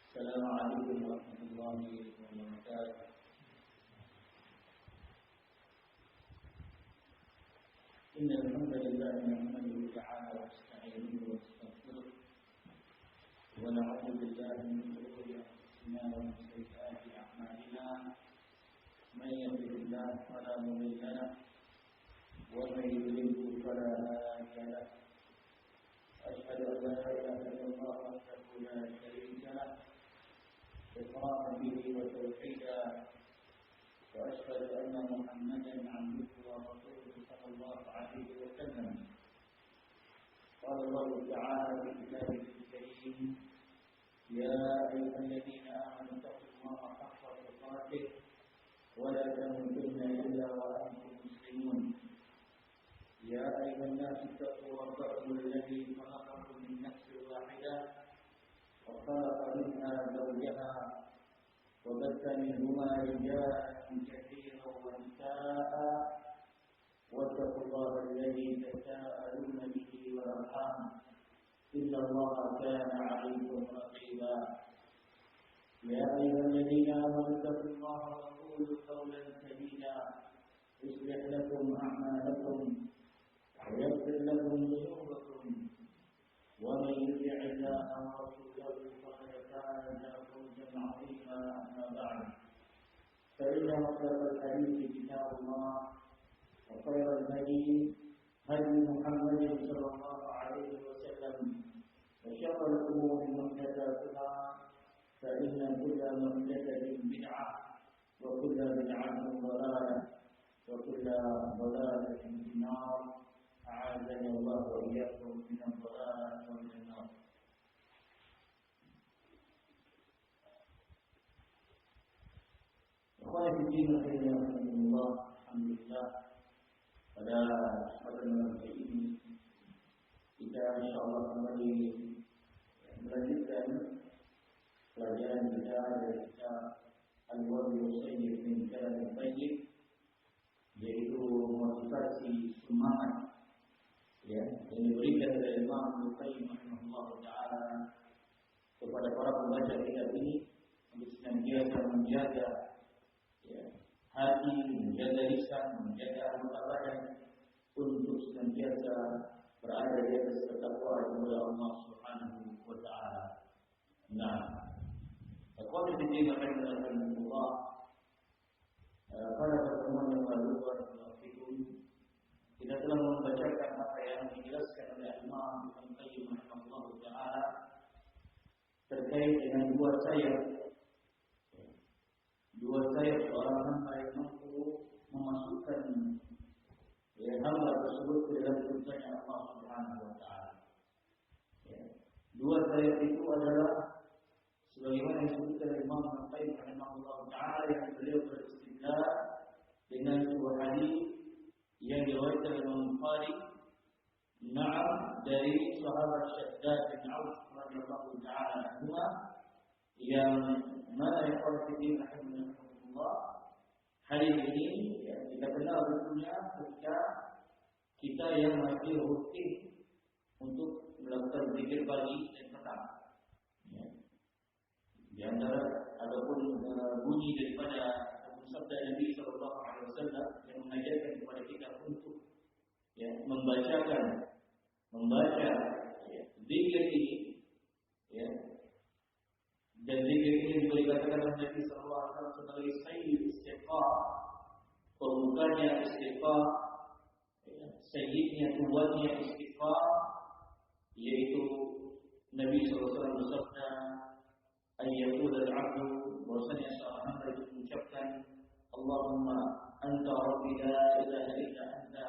السلام عليكم ورحمة الله وبركاته. إن الحمد لله نحمده تعالى ونستعينه ونستغفره ونعوذ بالله من شرور أنفسنا ومن سيئات أعمالنا. من يهده الله فلا مضل له ومن يضلل فلا هادي له. أشهد أن لا إله إلا الله وحده لا شريك له إقرارا به وتوحيدا، وأشهد أن محمدا عبده ورسوله صلى الله عليه وسلم. قال الله تعالى في كتابه الكريم: يا أيها الذين آمنوا اتقوا الله حق تقاته ولا تموتن إلا وأنتم مسلمون. يا أيها الناس اتقوا ربكم الذي خلقكم من نفس واحدة وخلق منها زوجها وبث منهما رجالا كثيرا ونساء، واتقوا الله الذي تساءلون به والأرحام إن الله كان عليكم رقيبا. يا أيها الذين آمنوا اتقوا الله وقولوا قولا سديدا يصلح لكم أعمالكم ويغفر لكم ذنوبكم، ومن يطع الله ورسوله فقد فاز فوزا عظيما. أما بعد، فإن أصدق الحديث كتاب الله، وخير الهدي هدي محمد صلى الله عليه وسلم، وشر الأمور محدثاتها، فإن كل محدثة بدعة وكل بدعة ضلالة وكل ضلالة في النار. أعاذني الله وإياكم من الضلال ومن النار. Ikhwan fillah rahimakumullah, alhamdulillah, pada kesempatan malam ini kita insyaallah kembali melanjutkan pelajaran kita dari kitab Al-Wabil Sayyid min Kalam Tayyib, yaitu motivasi semangat yang diberikan oleh Imam Al-Qayyim rahimahullah taala kepada para pembaca kitab ini untuk senantiasa menjaga hati, menjaga lisan, menjaga anggota badan untuk senantiasa berada di atas takwa kepada Allah Subhanahu wa taala. Nah, ikhwan fillah rahimakumullah, pada pertemuan yang lalu kita telah membacakan apa yang dijelaskan oleh Imam Al-Qayyim rahimahullah taala terkait dengan dua sayap seorang hamba yang mampu memasukkan hamba tersebut ke dalam surganya Allah Subhanahu wa taala. Dua sayap itu adalah sebagaimana yang disebutkan oleh Imam Al-Qayyim rahimahullah taala yang beliau beristidlal dengan sebuah hadis yang diriwayatkan oleh Imam Bukhari dari sahabat Syaddad bin Auf radhiyallahu taala anhu, yang mana ikhwan fillah rahimahumullah, hadis ini kita kenal tentunya ketika kita yang masih rutin untuk melakukan zikir pagi dan petang. Di antara ataupun bunyi daripada sabda Nabi sallallahu alaihi wasallam yang mengajarkan kepada kita untuk membaca zikir ini, dan zikir ini dikatakan oleh Nabi sallallahu alaihi wasallam sebagai sayyid istighfar, pembukanya istighfar, sayyidnya tuannya istighfar, yaitu Nabi sallallahu alaihi wasallam bersabda, ayyaqul al-'abdu, bahwasanya seorang hamba itu mengucapkan, Allahumma anta rabbi la ilaha illa anta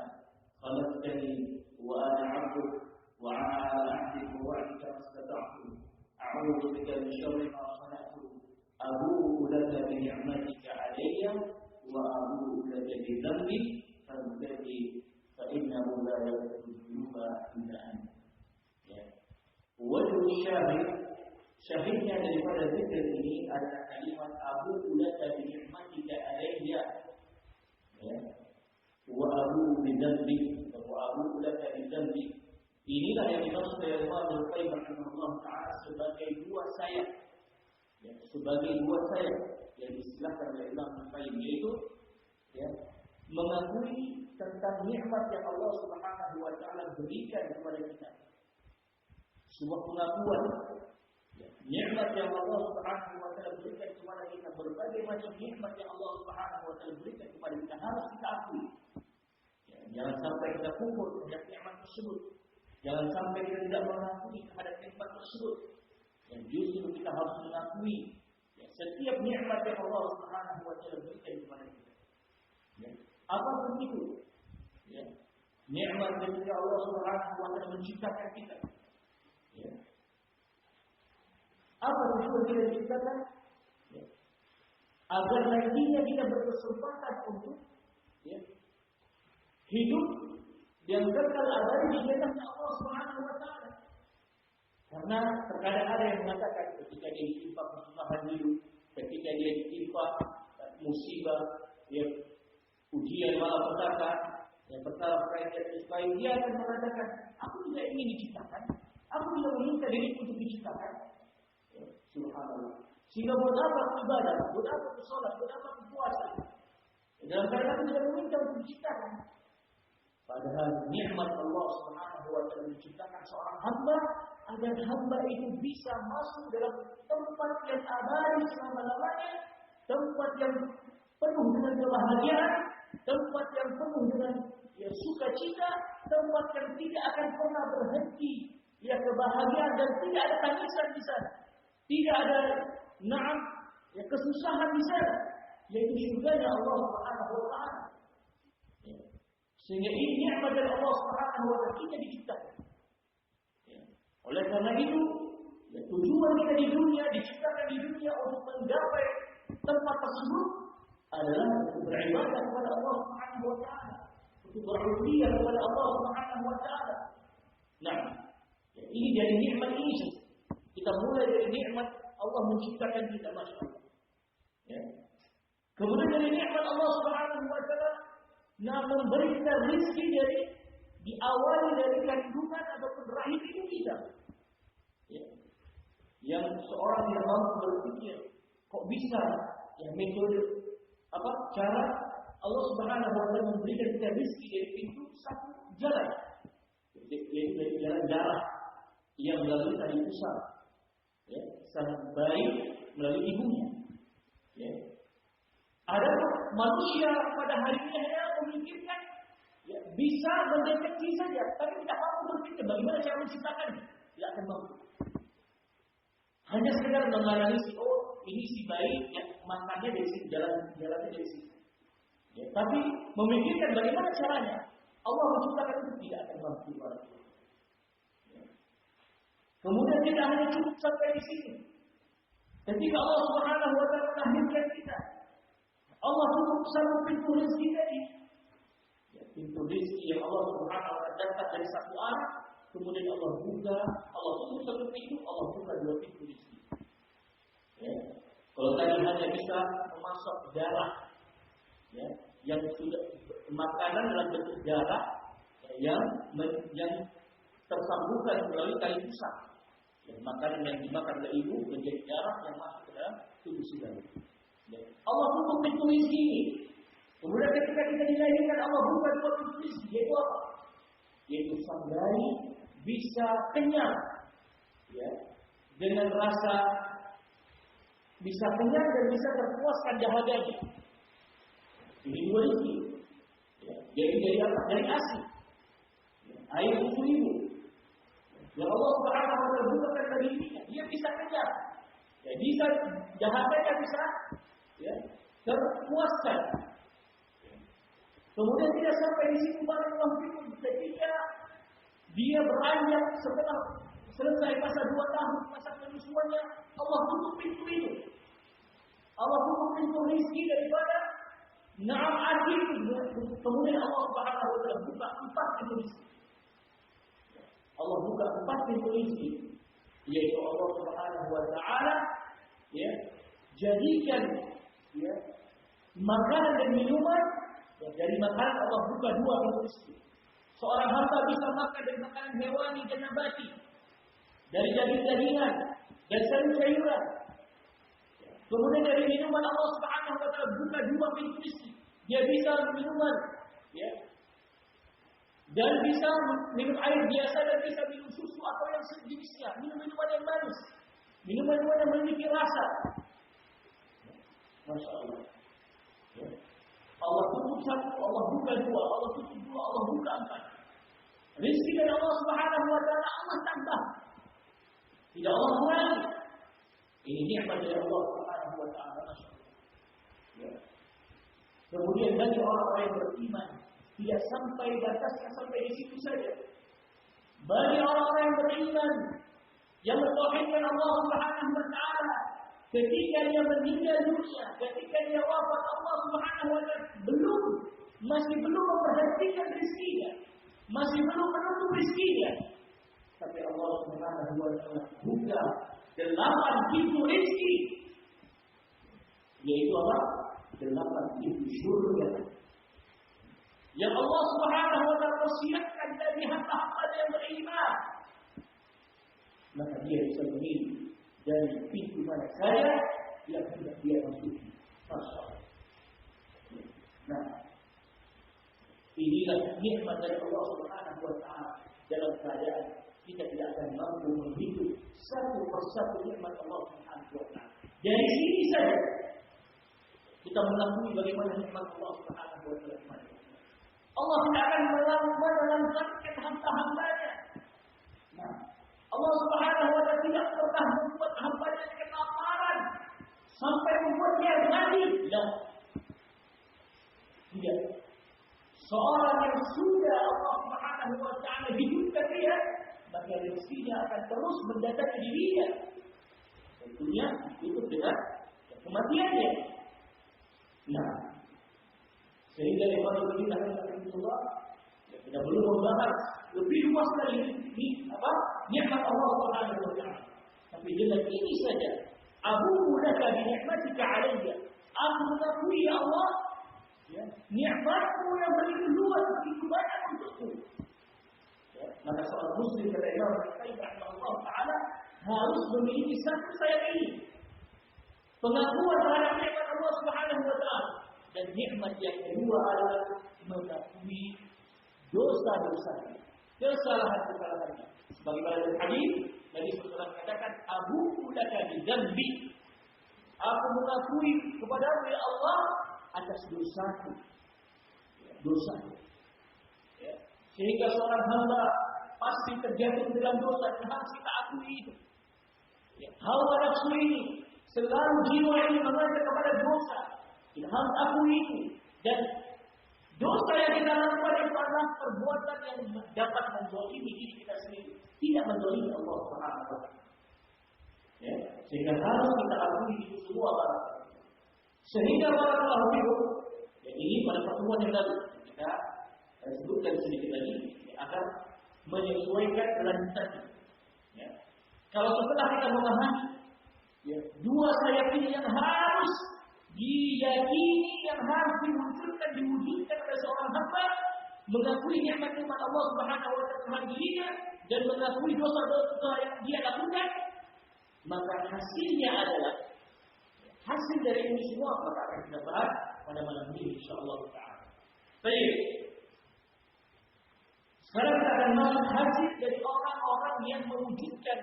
khalaqtani wa ana 'abduk wa 'ala 'ahdika wa wa'dika mastata'tu a'udzu bika min syarri ma sana'tu abu'u laka bi ni'matika 'alayya wa abu'u laka bi dhanbi faghfirli fa innahu la yaghfiru dhunuba illa anta. Wajhu syahidnya daripada zikir ini adalah kalimat abu'u laka bi ni'matika 'alayya wa abu'u bi dhanbi. Inilah yang dimaksud oleh Imam Al-Qayyim Allah Taala sebagai dua sayap, ya, sebagai dua sayap yang diistilahkan oleh Imam Al-Qayyim, yaitu ya, mengakui tentang nikmat yang Allah Subhanahu wa Taala berikan kepada kita. Sebuah pengakuan ya, nikmat yang Allah Subhanahu wa Taala berikan kepada kita, berbagai macam nikmat yang Allah Subhanahu wa Taala berikan kepada kita harus kita akui. Ya, jangan sampai kita kufur terhadap nikmat tersebut. Jangan sampai kita tidak mengakui terhadap nikmat tersebut. Dan justru kita harus mengakui ya, setiap nikmat yang Allah Subhanahu wa Taala berikan kepada kita. Ya, apapun itu, ya, nikmat ketika Allah Subhanahu wa Taala menciptakan kita. Ya. Apa tujuan kita diciptakan? Ya. Agar nantinya kita berkesempatan untuk ya, hidup yang kekal abadi di dalam Allah Subhanahu wa Taala. Karena terkadang ada yang mengatakan ketika dia ditimpa kesusahan hidup, ketika dia ditimpa musibah, ya, ujian malapetaka, yang perkara yang supaya dia akan mengatakan, aku tidak ingin diciptakan, aku tidak meminta diriku untuk diciptakan. Ya, subhanallah. Sehingga buat apa ibadah, buat apa sholat, buat apa puasa? Dalam keadaan aku tidak meminta untuk diciptakan. Padahal nikmat Allah Subhanahu wa Taala menciptakan seorang hamba agar hamba itu bisa masuk dalam tempat yang abadi selama-lamanya, tempat yang penuh dengan kebahagiaan, tempat yang penuh dengan ya, sukacita, tempat yang tidak akan pernah berhenti, ya kebahagiaan dan tidak ada tangisan di sana, tidak ada ya kesusahan di sana, yaitu surganya Allah Subhanahu wa Taala. Ya. Sehingga ini nikmat dari Allah Subhanahu wa Taala kita diciptakan. Ya. Oleh karena itu, ya, tujuan kita di dunia diciptakan di dunia untuk menggapai tempat tersebut adalah untuk beribadah kepada Allah Subhanahu wa Taala, untuk berubudiyah kepada Allah Subhanahu wa Taala. Nah, ya, ini dari nikmat ini. Kita mulai dari nikmat Allah menciptakan kita, masya Allah. Ya. Kemudian dari nikmat Allah Subhanahu wa Taala, memberi kita rezeki dari diawali dari kandungan ataupun rahim ibu kita. Ya. Yang seorang yang mampu berpikir, kok bisa ya metode apa cara Allah Subhanahu wa Taala memberikan kita rezeki dari pintu satu jalan, yaitu dari jalan darah yang melalui tali pusat, ya, sangat baik melalui ibunya. Ya. Ada manusia pada hari ini hanya memikirkan ya, bisa mendeteksi saja, tapi tidak mampu berpikir bagaimana cara menciptakannya, tidak akan mampu. Hanya sekedar menganalisis, oh ini si bayi, ya, makannya dari sini, jalannya dari sini. Ya, tapi memikirkan bagaimana caranya, Allah menciptakan itu tidak akan mampu. Ya. Kemudian tidak hanya cukup sampai di sini. Ketika Allah Subhanahu wa Taala melahirkan kita, Allah tutup satu pintu rezeki tadi. Ya, pintu rezeki yang Allah Subhanahu wa Taala datang dari satu arah, kemudian Allah buka, Allah tutup satu pintu, Allah buka dua pintu rezeki. Ya. Kalau tadi hanya bisa memasuk darah, ya, yang sudah makanan dalam bentuk darah, ya, yang tersambungkan melalui tali pusat. Ya, makanan yang dimakan oleh ibu menjadi darah yang masuk ke dalam tubuh si bayi. Ya. Allah tutup pintu rezeki ini. Kemudian ketika kita dilahirkan, Allah buka dua pintu rezeki, yaitu apa? Yaitu sang bayi bisa kenyang, ya, dengan rasa bisa kenyang dan bisa terpuaskan dahaganya. Ini dua rezeki. Ya. Jadi dari apa? Dari ASI, ya, air susu ibu. Yang Allah Subhanahu wa Taala bukakan bagi dirinya, dia bisa kenyang. Ya, bisa dahaganya bisa ya, terpuaskan. Kemudian tidak sampai di situ barakallahu fikum, ketika dia beranjak setelah selesai masa 2 tahun masa penyusuannya, Allah tutup pintu itu. Allah tutup pintu rezeki daripada na'am akhir. Kemudian Allah Subhanahu wa Taala buka 4 pintu rezeki. Allah buka 4 pintu rezeki, yaitu Allah Subhanahu wa Taala ya jadikan ya makanan dan minuman ya, dari makanan Allah buka 2 pintu rezeki. Seorang hamba bisa makan dari makanan hewani dan nabati dari daging-dagingan dan sayur-sayuran. Kemudian dari minuman Allah Subhanahu wa taala buka 2 pintu rezeki. Dia bisa minuman, ya. Dan bisa minum air biasa dan bisa minum susu atau yang sejenisnya, minum-minuman yang manis, minuman-minuman yang memiliki rasa. Masya Allah. Ya. Allah tutup 1, Allah buka 2, Allah tutup 2, Allah buka 4. Rezeki dari Allah Subhanahu wa taala Allah tambah. Tidak Allah kurangi. Ini nikmat dari Allah Subhanahu wa taala. Masya Allah. Ya. Kemudian bagi orang-orang yang beriman, tidak sampai batasnya sampai di situ saja. Bagi orang-orang yang beriman, yang mentauhidkan Allah Subhanahu wa taala, ketika dia meninggal dunia, ketika dia wafat, Allah Subhanahu wa taala masih belum memperhatikan rezekinya, masih belum menutup rezekinya. Tapi Allah Subhanahu wa taala buka 8 pintu rezeki. Yaitu apa? 8 pintu surga. Yang Allah Subhanahu wa taala persiapkan bagi hamba-hamba yang beriman. Maka dia bisa memilih dari pintu mana saja yang hendak dia masuki. Masya Allah. Nah, inilah nikmat dari Allah Subhanahu wa taala dalam keadaan kita tidak akan mampu menghitung satu persatu nikmat Allah Subhanahu wa taala. Dari sini saja kita mengakui bagaimana nikmat Allah Subhanahu wa taala. Allah tidak akan melantarkan hamba-hambanya. Nah, Allah Subhanahu wa taala tidak pernah membuat hambanya kelaparan sampai membuat dia mati. Tidak. Seorang yang sudah Allah Subhanahu wa taala hidupkan dia, maka rezekinya akan terus mendatangi dirinya. Tentunya itu dengan kematiannya. Nah, sehingga ikhwan fillah Allah kita belum membahas lebih luas lagi ini nikmat Allah Subhanahu wa taala. Tapi dengan ini saja, Abu laka bi ni'matika 'alayya. Aku mengakui ya Allah, ya, nikmatmu yang begitu luas, begitu banyak untukku. Ya, maka seorang muslim kata Imam Al-Qayyim rahimahullah taala harus memiliki satu sayap ini. Pengakuan terhadap nikmat Allah Subhanahu wa taala. Dan nikmat yang kedua adalah mengakui dosa-dosa, kesalahan-kesalahannya. Sebagaimana dalam hadis Nabi SAW katakan, Abu laka bi dzambi. Aku mengakui kepadamu ya Allah atas dosaku. Dosa. Ya. Sehingga seorang hamba pasti terjatuh dalam dosa dan harus kita akui itu. Ya. Hawa nafsu ini selalu jiwa ini mengajak kepada dosa. Kita harus akui itu. Dan dosa yang kita lakukan itu adalah perbuatan yang dapat menzalimi diri kita sendiri, tidak menzalimi Allah Subhanahu wa taala. Ya, sehingga harus kita akui itu semua barang. Sehingga barakallahu fikum, ya, ini pada pertemuan yang lalu kita sebutkan sedikit lagi ya, agar menyesuaikan kelanjutan. Ya. Kalau setelah kita memahami ya, dua sayap ini yang harus diyakini, yang harus diwujudkan oleh seorang hamba, mengakui nikmat-nikmat Allah Subhanahu wa taala dirinya dan mengakui dosa-dosa yang dia lakukan, maka hasilnya adalah hasil dari ini semua maka akan kita bahas pada malam ini insyaallah taala. Baik. Sekarang kita akan bahas hasil dari orang-orang yang mewujudkan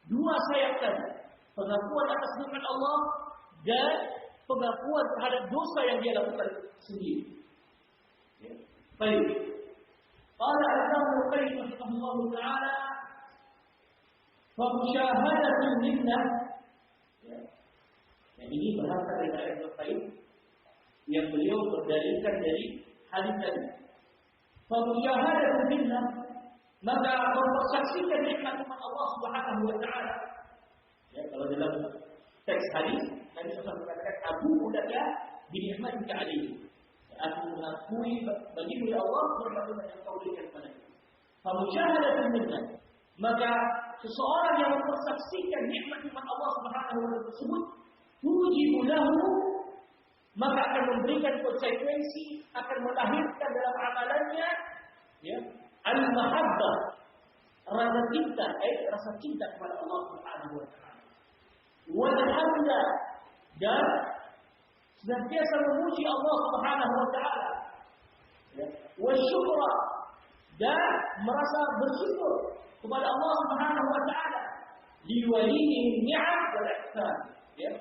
dua sayap tadi, pengakuan atas nikmat Allah dan pengakuan terhadap dosa yang dia lakukan sendiri. Ya. Baik. Qala Al-Imam Al-Qayyim rahimahullah taala, "Fa musyahadatu lillah." Ya. Yang ini berasal dari Ibnu Qayyim yang beliau berdalilkan dari hadis tadi. Fa musyahadatu lillah, maka mempersaksikan nikmat Allah Subhanahu wa taala. Ya, kalau dalam teks hadis Nabi SAW mengatakan Abu laka bi ni'matika 'alayhi. Aku mengakui bagimu ya Allah nikmat yang kau berikan padaku. Fa musyahadatu lillah, maka seseorang yang mempersaksikan nikmat Allah Subhanahu wa taala tersebut tujibu lahu, maka akan memberikan konsekuensi, akan melahirkan dalam amalannya ya al-mahabbah, rasa cinta kepada Allah Subhanahu wa taala. Wal hamda, dan senantiasa memuji Allah Subhanahu wa taala. Ya, wa syukra, dan merasa bersyukur kepada Allah Subhanahu wa taala. Li walihi ni'am wal ihsan. Ya,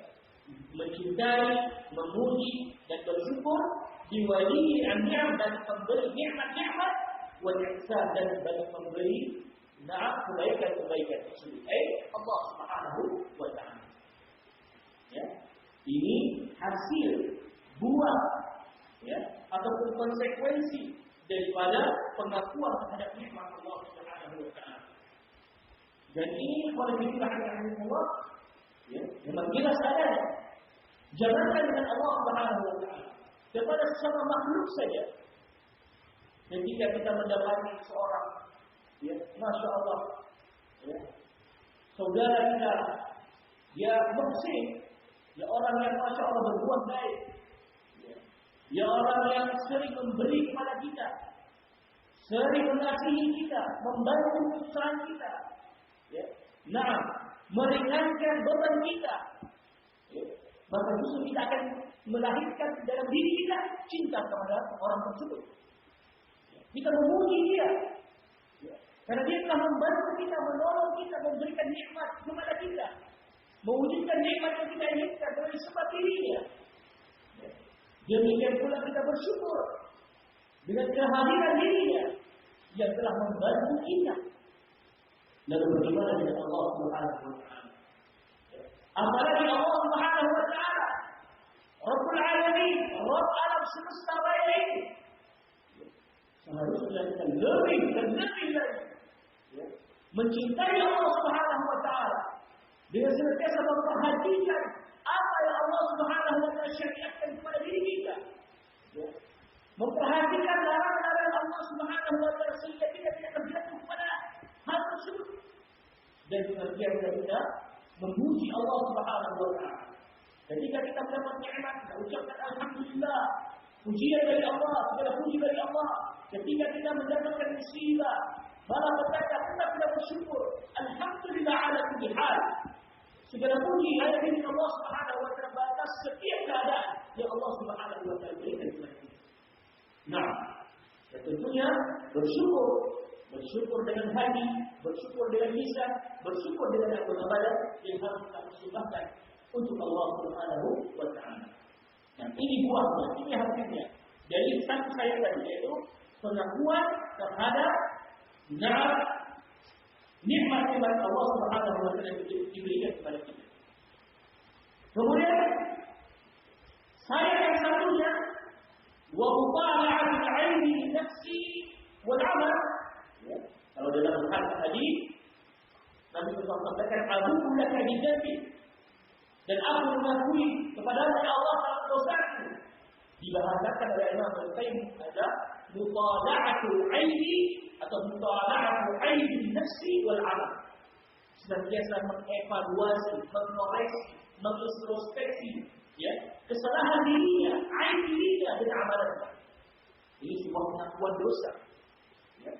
mencintai, memuji dan bersyukur di walihi ni'am, dan pemberi nikmat-nikmat, wal ihsan, dan pemberi kebaikan-kebaikan tersebut. Allah Subhanahu wa taala. Ya, ini hasil buah, ya, ataupun konsekuensi daripada pengakuan terhadap nikmat Allah Subhanahu wa taala. Dan ini kualifikasi Allah, ya, memang kita sadar, jangankan dengan Allah Subhanahu wa taala, kepada sesama makhluk saja. Ketika kita mendapati seorang, ya, masya Allah, ya, saudara kita, dia muhsin, ya, orang yang masya Allah berbuat baik, ya, orang yang sering memberi kepada kita, sering mengasihi kita, membantu kesalahan kita, ya, meringankan beban kita, ya, maka justru kita akan melahirkan dalam diri kita cinta kepada orang tersebut. Ya, kita memuji dia, ya, karena dia telah membantu kita, menolong kita, memberikan nikmat kepada kita, mewujudkan nikmat yang kita inginkan dari sebab dirinya. Ya, demikian pula kita bersyukur dengan kehadiran dirinya yang telah membantu kita. Lalu bagaimana dengan Allah Subhanahu wa taala? Apalagi Allah Subhanahu wa taala, Rabbul Alamin, Rabb alam semesta raya ini. Seharusnya kita lebih dan lebih lagi, ya, mencintai Allah Subhanahu wa taala dengan senantiasa memperhatikan apa yang Allah Subhanahu wa taala syariatkan kepada diri kita. Ya. Memperhatikan larangan-larangan Allah Subhanahu wa taala sehingga kita tidak terjatuh pada hal tersebut. Dan senantiasa kita memuji Allah Subhanahu wa taala. Ketika kita mendapat nikmat, kita ucapkan alhamdulillah, pujian dari Allah, segala puji dari Allah. Ketika kita mendapatkan musibah, malah berkata kita bersyukur, alhamdulillah ala kulli hal. Segala puji hanya milik Allah Subhanahu wa taala atas setiap keadaan yang Allah Subhanahu wa taala berikan kepada kita. Nah, dan tentunya bersyukur dengan hati, bersyukur dengan lisan, bersyukur dengan anggota badan yang harus kita persembahkan untuk Allah Subhanahu wa taala. Nah, ini buahnya, ini hasilnya. Dari satu saya tadi, yaitu pengakuan terhadap nikmat-nikmat Allah Subhanahu wa taala yang diberikan kepada kita. Kemudian saya yang satunya, wa mutala'atul 'aini li nafsi wal 'amal. Ya, kalau dalam hadis tadi Nabi SAW sampaikan, "Abu laka bi dzambi," dan aku mengakui kepada Allah atas dosaku. Dibahasakan oleh Imam Al-Qayyim ada mutala'atul 'aini atau mutala'atul 'aini nafsi wal 'amal. Senantiasa mengevaluasi, mengoreksi, mengintrospeksi, ya, kesalahan dirinya, aib dirinya dan amalannya. Ini sebuah pengakuan dosa. Ya.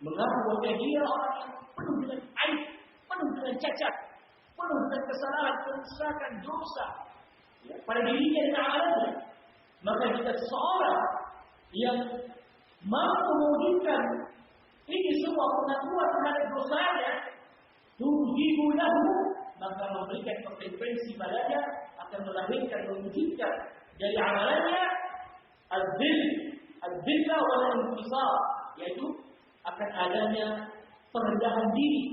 Mengaku bahwa dia orang yang penuh dengan aib, penuh dengan cacat, penuh dengan kesalahan, kerusakan, dosa, ya, pada dirinya dan amalannya. Maka jika seseorang yang mampu mewujudkan ini semua pengakuan terhadap dosanya, tujibu lahu, maka memberikan konsekuensi padanya, akan melahirkan, mewujudkan dari amalannya az-zillah wal inqisar, yaitu akan adanya perendahan diri,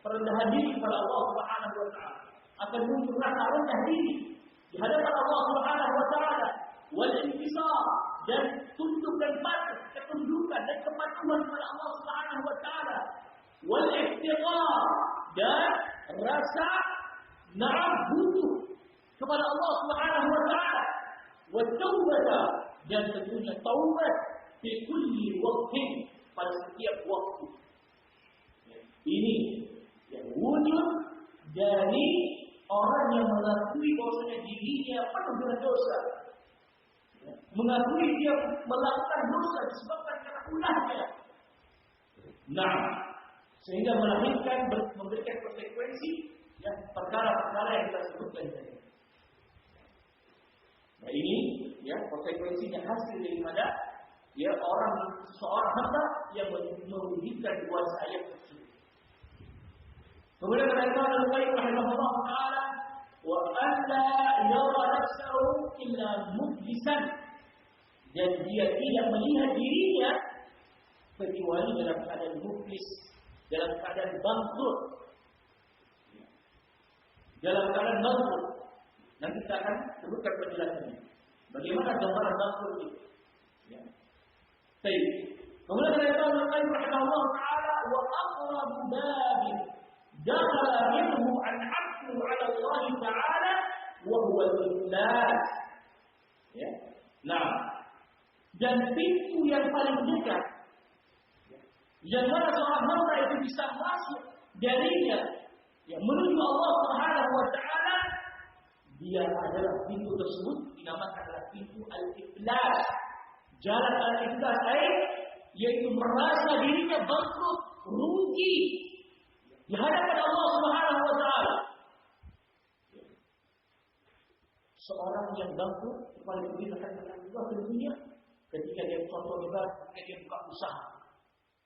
perendahan diri kepada Allah Subhanahu wa taala, akan muncul rasa rendah diri di hadapan Allah Subhanahu wa taala, wal inqisar, dan tunduk dan patuh, ketundukan dan kepatuhan kepada Allah Subhanahu wa taala, wal ihtiqar, dan rasa butuh kepada Allah Subhanahu wa taala, wa taubah, dan tentunya taubat fi kulli waqtin, pada setiap waktu. Ini yang wujud dari orang yang mengakui bahwasanya dirinya penuh dengan dosa, mengakui dia melakukan dosa disebabkan karena ulahnya. Nah, sehingga melahirkan memberikan konsekuensi ya perkara-perkara yang kita sebutkan tadi. Nah ini ya konsekuensinya hasil daripada ya seorang hamba yang menunjukkan kuasa ayat tersebut. Kemudian kata Al-Qayyim rahimahullah taala, wa alla yara nafsahu illa muflisan, dan dia tidak melihat dirinya kecuali dalam keadaan muflis, dalam keadaan bangkrut. Dalam keadaan bangkrut. Nanti kita akan sebutkan penjelasannya. Bagaimana gambaran bangkrut itu? Ya. Baik. Kemudian kata Al-Qayyim rahimahullah taala, wa aqrabu babin dakhala minhu al-'abdu 'ala Allah taala wa huwa al-iflas. Ya. Nah, dan pintu yang paling dekat yang mana seorang hamba itu bisa masuk darinya ya menuju Allah Subhanahu wa taala, dia adalah pintu tersebut dinamakan adalah pintu al-iflas. Jalan al-iflas yaitu merasa dirinya bangkrut, rugi di hadapan Allah Subhanahu wa taala. Seorang yang bangkrut paling kita akan juga tentunya ketika dia contohnya ketika dia buka usaha.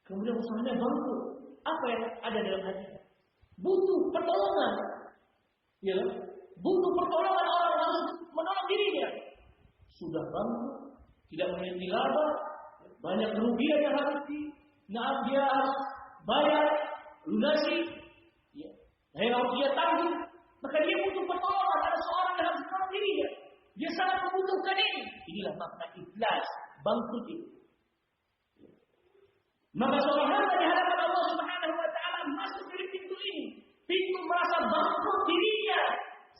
Kemudian usahanya bangkrut. Apa yang ada dalam hatinya? Butuh pertolongan. Ya, butuh pertolongan orang untuk menolong dirinya. Sudah bangkrut, tidak memiliki laba, banyak kerugian yang harus dia harus bayar, lunasi, ya, yang harus dia tanggung. Maka dia butuh pertolongan. Ada seorang yang harus menolong dirinya. Dia sangat membutuhkan ini. Inilah makna iflas, bangkrut itu. Maka seorang hamba di hadapan Allah Subhanahu wa taala masuk dari pintu ini. Pintu merasa bangkrut dirinya,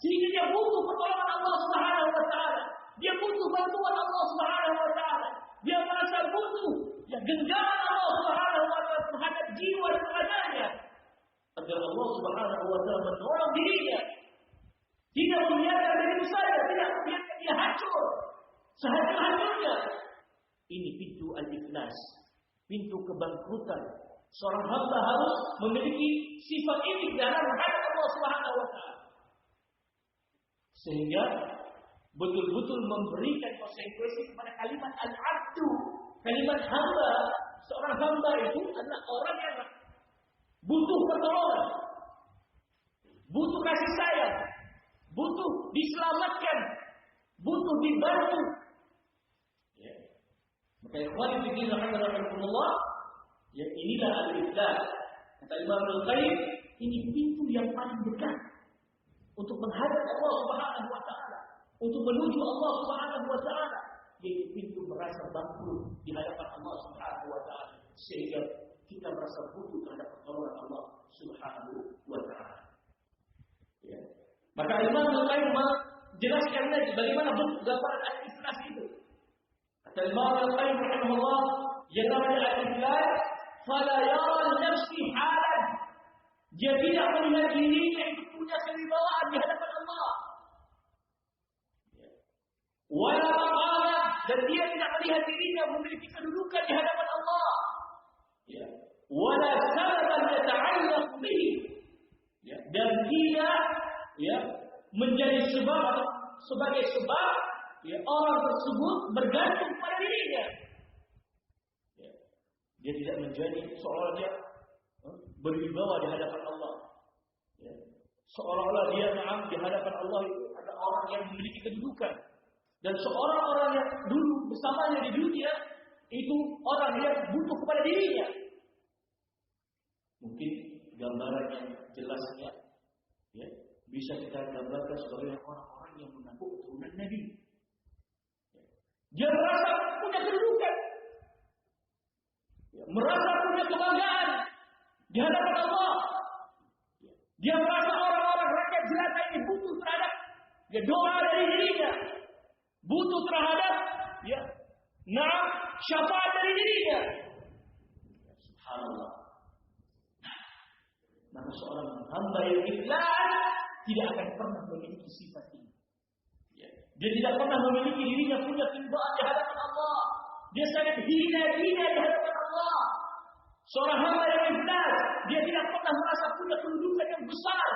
sehingga dia butuh pertolongan Allah Subhanahu wa taala. Dia butuh bantuan Allah Subhanahu wa taala. Dia merasa butuh ya genggaman Allah Subhanahu wa taala terhadap jiwa dan raganya agar Allah Subhanahu wa taala menolong dirinya. Tidak membiarkan dirinya saja, tidak membiarkan dia hancur sehancur-hancurnya. Ini pintu al-iflas, pintu kebangkrutan. Seorang hamba harus memiliki sifat ini dalam menghadap Allah Subhanahu wa taala. Sehingga betul-betul memberikan konsekuensi kepada kalimat al-'abdu, kalimat hamba. Seorang hamba itu adalah orang yang butuh pertolongan, butuh kasih sayang, butuh diselamatkan, butuh dibantu. Ya. Maka ikhwan fillah rahimakumullah, ya inilah al-iflas. Kata Imam Al-Qayyim, ini pintu yang paling dekat untuk menghadap Allah Subhanahu wa taala, untuk menuju Allah Subhanahu wa taala, yaitu pintu merasa bangkrut di hadapan Allah Subhanahu wa taala, sehingga kita merasa butuh terhadap pertolongan Allah Subhanahu wa taala. Ya. Maka Imam Al-Qayyim menjelaskan lagi bagaimana bentuk gambaran al-iflas itu. Kata Imam Al-Qayyim rahimahullah, yang namanya al-iflas fala yara nafsi halan. Dia tidak melihat dirinya itu punya kewibawaan di hadapan Allah. Wala maqama, dan dia tidak melihat dirinya memiliki kedudukan di hadapan Allah. Ya. Wala sababan yata'allaq bihi. Ya. Dan dia ya menjadi sebab atau sebagai sebab ya orang tersebut bergantung pada dirinya. Ya. Dia tidak menjadi seolah dia berwibawa di hadapan Allah. Ya. Seolah-olah dia di hadapan Allah itu ada orang yang memiliki kedudukan. Dan seorang orang yang dulu bersamanya di dunia itu orang yang butuh kepada dirinya. Mungkin gambaran yang jelasnya ya, bisa kita gambarkan sebagai orang-orang yang mengaku keturunan Nabi. Ya. Dia merasa punya kedudukan, ya, merasa punya kebanggaan di hadapan Allah. Ya. Dia merasa orang-orang rakyat jelata ini butuh terhadap ya, doa dari dirinya, butuh terhadap ya, syafaat dari dirinya. Ya, subhanallah. Maka seorang hamba yang ikhlas tidak akan pernah memiliki sifat ini. Ya. Dia tidak pernah memiliki dirinya punya kewibawaan di hadapan Allah. Dia sangat hina di hadapan Allah. Seorang hamba yang ikhlas, dia tidak punya kedudukan yang besar.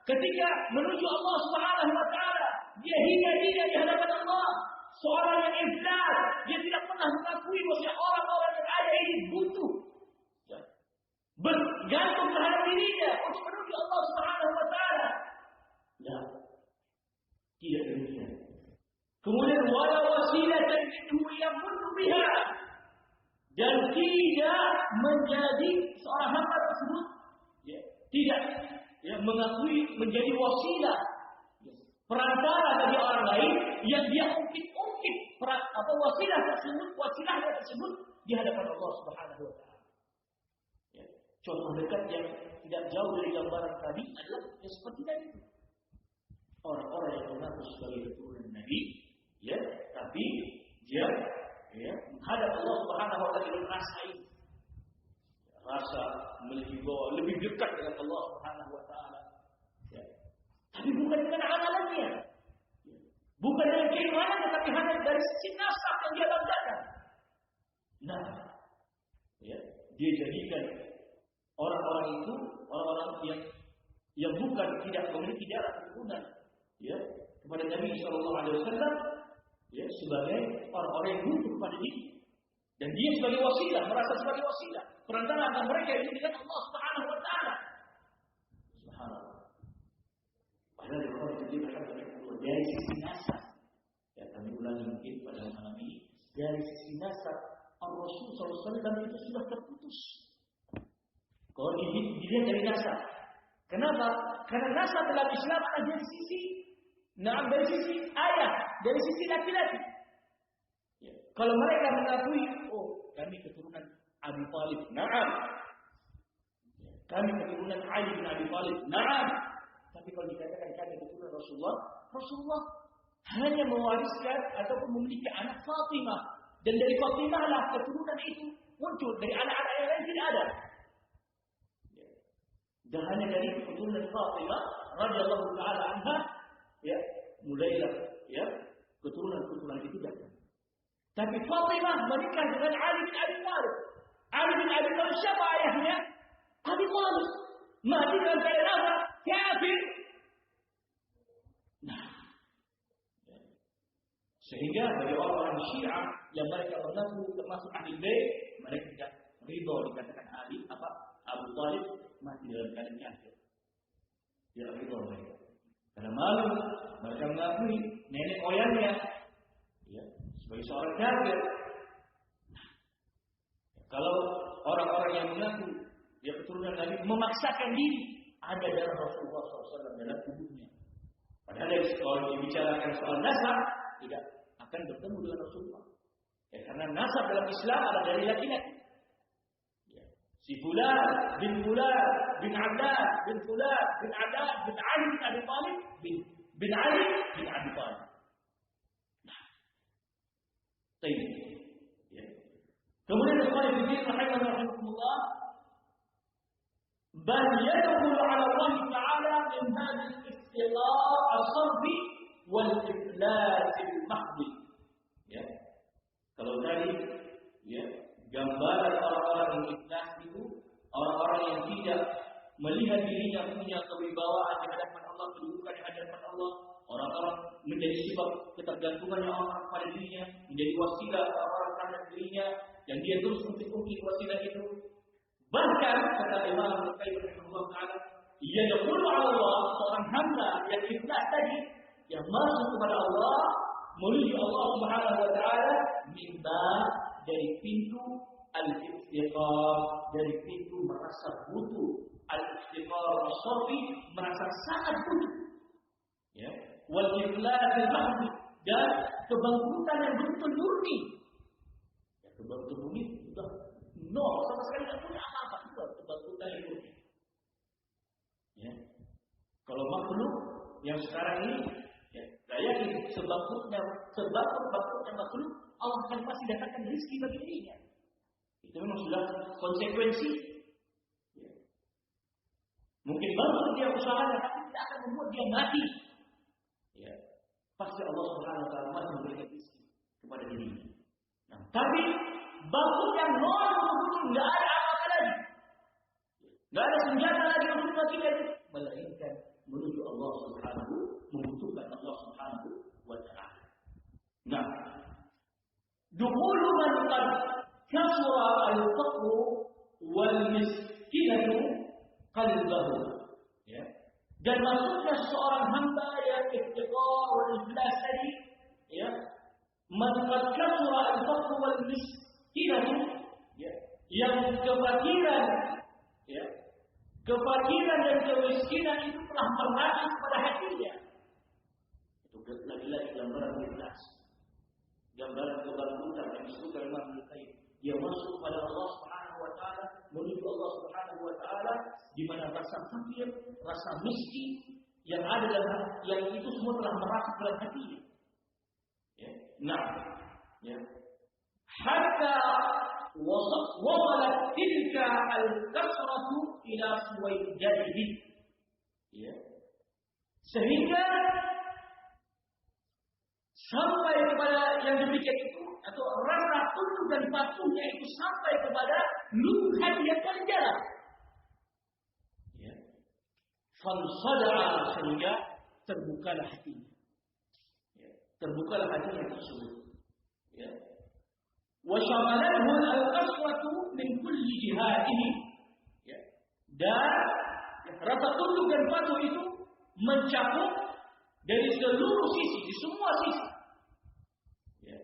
Ketika menuju Allah Subhanahu wa taala, dia hina diri di hadapan Allah. Seorang yang ikhlas, dia tidak pernah mengakui bahwa orang-orang yang ada ini butuh. Ya. Bergantung terhadap dirinya untuk menuju Allah Subhanahu wa taala. Ya. Tidak demikian. Kemudian wala wasilatan minhu yamunnu biha. Dan tidak menjadi seorang hamba tersebut ya, tidak ya, mengakui menjadi wasilah perantara bagi orang lain yang dia ungkit wasilahnya tersebut di hadapan Allah Subhanahu wa taala. Ya. Contoh dekat yang tidak jauh dari gambaran tadi adalah yang seperti tadi. Orang-orang yang mengaku sebagai keturunan Nabi, ya, tapi dia ya, menghadap Allah Subhanahu wa taala dengan rasa ini. Rasa memiliki bahwa lebih dekat dengan Allah Subhanahu wa taala. Ya. Tapi bukan dengan amalannya. Ya. Bukan dengan keimanannya, tapi hanya dari sisi nasab yang dia banggakan. Nah, ya, dia jadikan orang-orang itu orang-orang yang bukan tidak memiliki darah keturunan, ya, kepada Nabi sallallahu alaihi wasallam. Ya, sebagai orang-orang yang butuh kepada diri. Dan dia sebagai wasilah, merasa sebagai wasilah perantara antara mereka ini dengan Allah Subhanahu wa taala. Subhanallah. Padahal orang itu berkata dari sisi nasab. Ya, kami ulangi mungkin pada malam ini, dari sisi nasab Rasul sallallahu alaihi wasallam itu sudah terputus. Kalau dilihat dari nasab. Kenapa? Karena nasab dalam Islam ada dari sisi dari sisi ayah, dari sisi laki-laki. Ya. Kalau mereka mengakui, oh kami keturunan Abi Thalib, na'am. Ya. Kami keturunan Ali bin Abi Thalib, na'am. Tapi kalau dikatakan kami keturunan Rasulullah hanya mewariskan ataupun memiliki anak Fatimah. Dan dari Fatimah lah keturunan itu muncul, dari anak-anak yang lain tidak ada. Ya. Dan hanya dari keturunan Fatimah radhiyallahu taala anha, ya, mulailah ya keturunan itu datang. Tapi Fatimah menikah dengan Ali bin Abi Thalib. Ali bin Abi Thalib siapa ayahnya? Abi Thalib. Mati dalam keadaan apa? Kafir. Nah, ya. Sehingga bagi orang-orang Syiah yang mereka mengaku termasuk ahli bait, mereka tidak ridho dikatakan Ali Abu Thalib mati dalam keadaan kafir. Tidak ridho mereka. Karena malu, mereka mengakui nenek moyangnya ya, sebagai seorang kafir. Nah, kalau orang-orang yang mengaku dia keturunan Nabi memaksakan diri, ada darah Rasulullah SAW dalam tubuhnya. Padahal kalau dibicarakan soal nasab, tidak akan bertemu dengan Rasulullah. Ya, karena nasab dalam Islam ada dari laki-laki. Ya. Si Fulan bin Abbas bin Fulan bin Abbas bin Ali bin Abi Thalib bin Ali bin Abi Thalib. Nah, baik. Ya. Kemudian Allah rahimahullah, bal yadkhulu ala Allah Taala min hadha al-istilah as-sarfi wal iflas al-mahdhi. Ya. Kalau tadi ya, gambaran orang-orang yang ikhlas itu orang-orang yang tidak melihat dirinya punya kewibawaan di hadapan Allah, kedudukan di hadapan Allah, orang-orang menjadi sifat ketergantungannya orang pada dirinya, menjadi wasilah orang terhadap dirinya, dan dia terus mengikuti wasilah itu. Bahkan kata Imam Al-Qayyim rahimahullah taala, ia yaqulu ala Allah, seorang hamba yang ikhlas tadi, yang masuk kepada Allah, menuju Allah Subhanahu wa taala, minta dari pintu al-iftiqar, dari pintu merasa butuh, al-iftiqar as-safi, merasa sangat butuh, ya, wal iflas al-mahd, dan kebangkrutan yang betul murni. Ya, kebangkrutan murni sudah nol, sama sekali tidak punya apa-apa, itu kebangkrutan yang murni. Ya. Kalau makhluk yang sekarang ini, ya, yakin sebangkrutnya makhluk, Allah akan pasti datangkan rezeki bagi dirinya. Itu memang sudah konsekuensi. Ya. Mungkin bangkrut dia usahanya, tapi tidak akan membuat dia mati. Ya. Pasti Allah Subhanahu wa taala masih memberikan rezeki kepada dirinya. Nah, tapi bangkrut yang nol betul-betul tidak ada apa-apa lagi. Tidak ada senjata lagi untuk kebajikan, melainkan menuju Allah Subhanahu, membutuhkan Allah Subhanahu wa taala. Nah, dukhulu man qad kasura al-faqru wal miskinatu qalbahu. Ya. Dan masuknya seorang hamba yang iftiqar wal iflas tadi, ya, man qad kasura al-faqru wal miskinatu, ya, yang kefakiran, ya, kefakiran dan kemiskinan itu telah merasuk pada hatinya. Itu lagi-lagi gambaran ikhlas, gambaran kebangkitan yang disebutkan Imam Al-Qayyim. Dia masuk kepada Allah Subhanahu wa taala, menuju Allah Subhanahu wa taala di mana rasa fakir, rasa miskin yang ada dalam yang itu semua telah merasuk dalam hatinya. Ya. Nah, ya. Hatta wasalat tilka al-kasratu ila suwaidatihi. Ya. Sehingga sampai kepada yang demikian itu, atau rasa tunduk dan patuhnya itu sampai kepada lubuk hati yang paling dalam. Ya. Fansada'a, sehingga terbukalah hatinya. Ya. Terbukalah hatinya tersebut. Ya. وَشَغَلَتْهُ الْقَسْوَةُ مِنْ كُلِّ جِهَاتِهِ. Ya. Dan rasa tunduk dan patuh itu mencakup dari seluruh sisi, di semua sisi. Ya.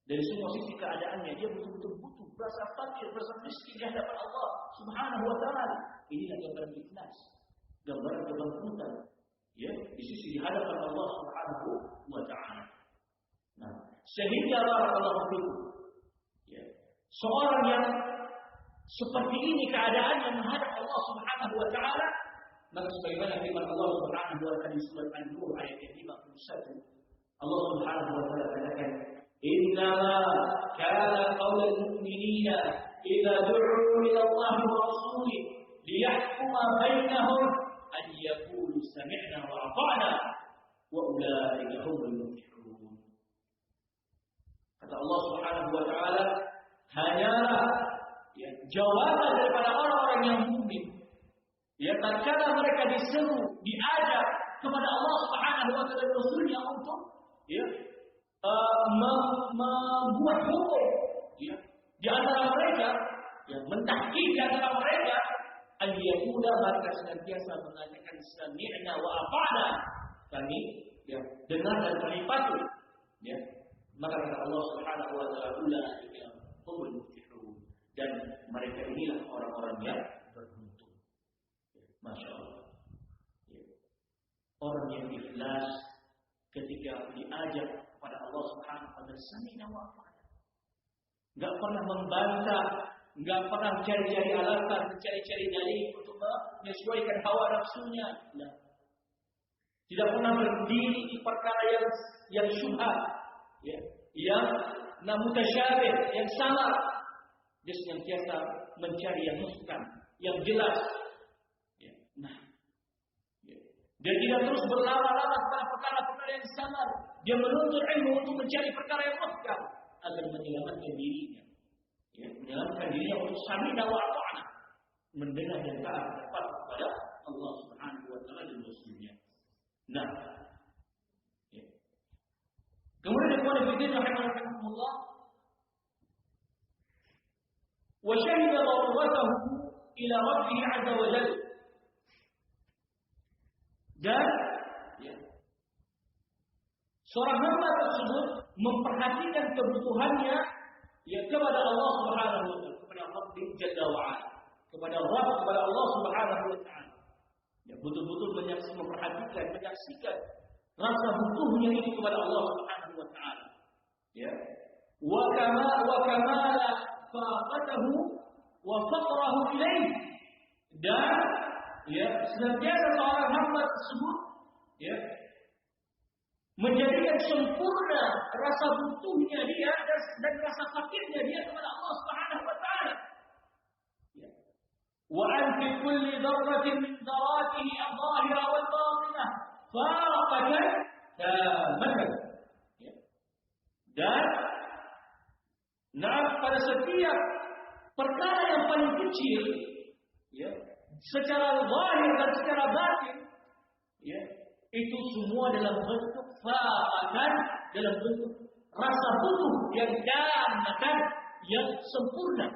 Dari semua sisi keadaannya, dia betul-betul butuh, rasa fakir, rasa miskin di hadapan Allah Subhanahu wa taala. Inilah gambaran ikhlas, gambaran kebangkitan, ya, di sisi di hadapan Allah Subhanahu wa taala. Nah, sehingga barakallahu fikum, ya, seorang yang seperti ini keadaannya menghadap Allah Subhanahu wa taala, maka sebagaimana firman Allah Subhanahu wa taala di surat An-Nur ayat 51, Allah Subhanahu wa taala katakan, "Innama kana qaulul mu'minina idza du'u ila Allah wa rasulihi liyahkuma bainahum an yaqulu sami'na wa ata'na wa ulaika humul muflihun." Kata Allah Subhanahu wa taala, hanyalah, ya, jawaban daripada orang-orang yang mukmin, ya, tatkala mereka diseru, diajak kepada Allah Subhanahu wa taala dan Rasulnya untuk, ya, membuat hukum, ya, di antara mereka, ya, mentahqiq di antara mereka, ayyakuna, mereka senantiasa mengatakan sami'na wa ata'na, kami, ya, dengar dan kami patuh, ya. Maka kata Allah Subhanahu wa taala, ulaika humul muflihun, dan mereka inilah orang-orang yang beruntung. Masya Allah. Ya. Orang yang ikhlas ketika diajak kepada Allah Subhanahu wa taala, sami'na wa ata'na, enggak pernah membantah, enggak pernah mencari-cari alasan, mencari-cari dalil untuk menyesuaikan hawa nafsunya. Nah, tidak pernah berdiri di perkara yang syubhat, ya, yang mutasyabih, yang samar. Dia senantiasa mencari yang muhkam, yang jelas. Ya. Nah, ya. Dia tidak terus berlama-lama pada perkara-perkara yang samar. Dia menuntut ilmu untuk mencari perkara yang muhkam agar menyelamatkan dirinya. Ya, menyelamatkan dirinya untuk sami'na wa ata'na, mendengar dan taat kepada Allah Subhanahu wa taala dan Rasulnya. Nah, ya. Kemudian ikhwan fillah rahimahumullah, wa syahida daruratahu ila rabbih 'azza wa jalla. Dan, ya, seorang hamba tersebut memperhatikan kebutuhannya, ya, kepada Allah Subhanahu wa taala, kepada Rabbih Jalla wa 'ala, kepada Allah Subhanahu wa taala. Ya, betul-betul memperhatikan, menyaksikan rasa butuhnya itu kepada Allah Subhanahu wa taala. Ya. Wa kamala faqatahu wa faqrahu ilaih. Dan, ya, senantiasa seorang hamba tersebut, ya, menjadikan sempurna rasa butuhnya dia dan rasa fakirnya dia kepada Allah Subhanahu wa taala. Ya. Wa an fi kulli dharratin min dharatihi adh-dhahira wal batinah faqatan tamatan. Ya. Dan, nah, pada setiap perkara yang paling kecil, ya, secara zahir dan secara batin, ya, itu semua dalam bentuk fa'atan, dalam bentuk rasa butuh yang damatan, yang sempurna.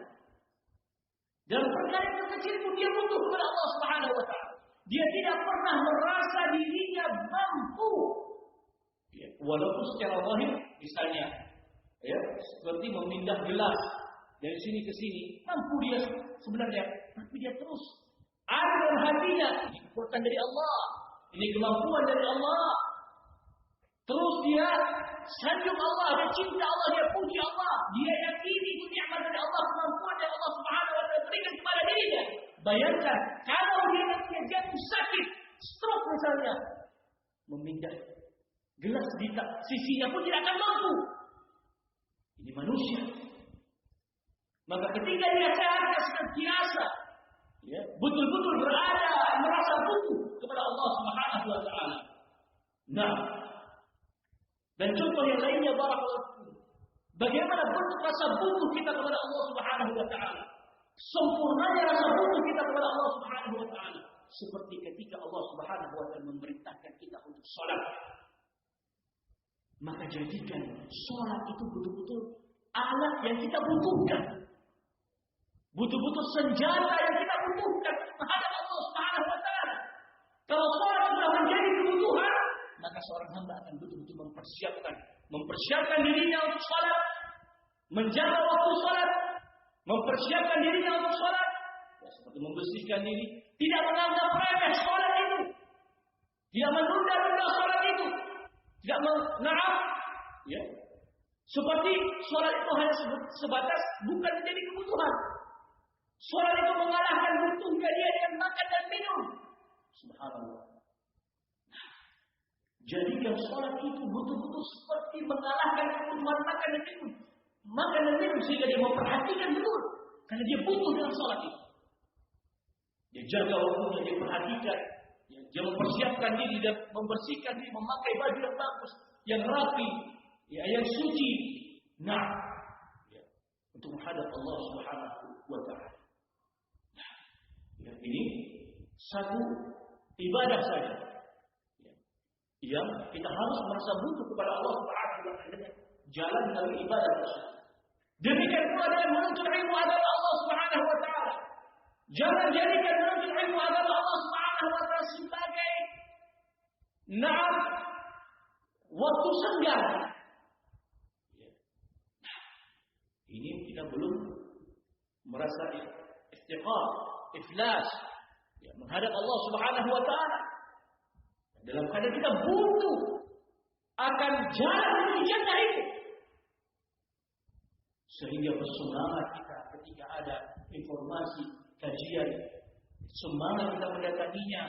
Dalam perkara yang terkecil pun dia butuh kepada Allah Subhanahu wa taala. Dia tidak pernah merasa dirinya mampu. Ya, walaupun secara zahir misalnya, ya, seperti memindah gelas dari sini ke sini, mampu dia sebenarnya, tapi dia terus ada dalam hatinya, ini kekuatan dari Allah, ini kemampuan dari Allah. Terus dia sanjung Allah, dia cinta Allah, dia puji Allah, dia yakini itu nikmat dari Allah, kemampuan dari Allah Subhanahu wa taala berikan kepada dirinya. Bayangkan kalau dia nanti jatuh sakit, stroke misalnya, memindah gelas di sisinya pun tidak akan mampu. Ini manusia. Maka ketika dia sehat, dia senantiasa, ya, betul-betul berada merasa butuh kepada Allah Subhanahu wa taala. Nah, dan contoh yang lainnya, barakallahu, bagaimana bentuk rasa butuh kita kepada Allah Subhanahu wa taala. Sempurnanya rasa butuh kita kepada Allah Subhanahu wa taala seperti ketika Allah Subhanahu wa taala memerintahkan kita untuk salat. Maka jadikan salat itu betul-betul alat yang kita butuhkan. Betul-betul senjata yang kita butuhkan menghadap Allah Subhanahu wa taala. Kalau salat sudah menjadi kebutuhan, maka seorang hamba akan betul-betul mempersiapkan dirinya untuk salat, menjaga waktu salat, mempersiapkan dirinya untuk salat, ya, seperti membersihkan diri, tidak menganggap remeh salat itu, tidak menunda-nunda salat itu, tidak mengaap, ya, seperti salat itu hanya sebatas bukan menjadi kebutuhan. Salat itu mengalahkan butuhnya dia dengan makan dan minum. Subhanallah. Jadikan salat itu betul-betul seperti mengalahkan kebutuhan makan dan minum. Makan dan minum sehingga dia memperhatikan betul. Karena dia butuh dalam salat itu. Dia jaga waktunya, dia perhatikan. Dia mempersiapkan diri dan membersihkan diri, memakai baju yang bagus, yang rapi, ya, yang suci. Nah, ya, untuk menghadap Allah Subhanahu wa taala. Nah, ya, ini satu ibadah saja. Yang kita harus merasa butuh kepada Allah Subhanahu wa taala dengan jalan dari ibadah tersebut. Demikian pula dengan menuntut ilmu agama Allah Subhanahu wa taala. Jangan jadikan menuntut ilmu agama Allah Subhanahu wa taala sebagai waktu senggang. Ini kita belum merasa istiqamah, ikhlas, ya, menghadap Allah Subhanahu wa taala. Dalam keadaan kita butuh akan jalan menuju jannah itu. Sehingga bersemangat kita ketika ada informasi, kajian, semangat kita mendatanginya,